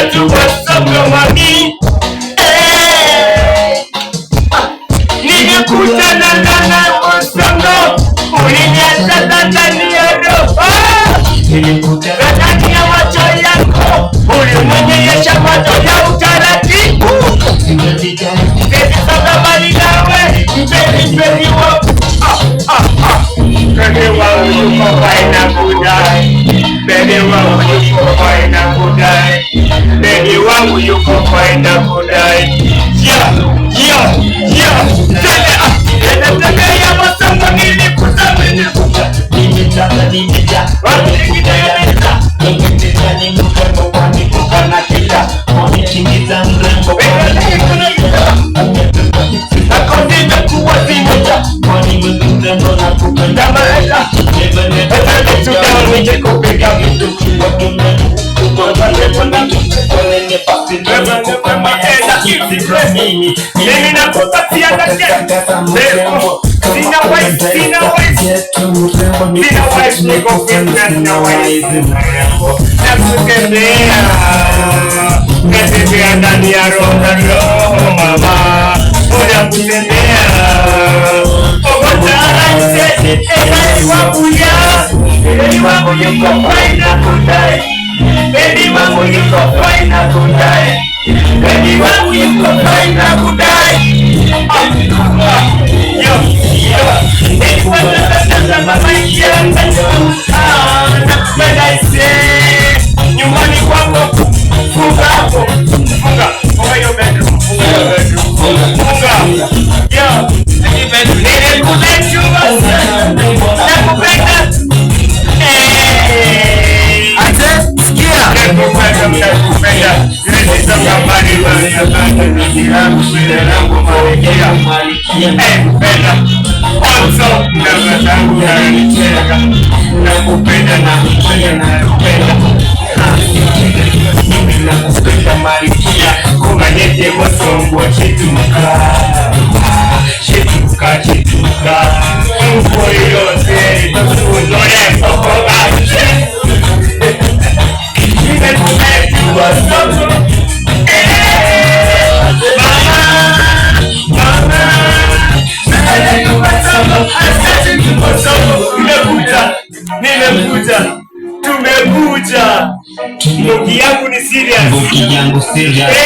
tu wasongo mami. Nilikutana na wasongo, uliniacha ndani ya roho. Nilikutana ndani ya macho yako, ulimwonyesha macho ya utaratibu. Mpenzi sasa bali nawe, mpenzi wangu. Mpenzi wangu yuko faina kudai. Mpenzi wangu yuko faina kudai. Mpenzi wangu yuko faina kudai. Tembea Masamba nilikuta. Mimi nakupatia natembea ndani ya roho mama, unakutembea Bedi wangu yuko faina kudai. Bedi wangu yuko faina kudai. Bedi wangu yuko faina kudai. Nyumbani kwako funga hapo. Funga hiyo bedroom. Funga. Tumekuja. Mbogi yangu ni serious.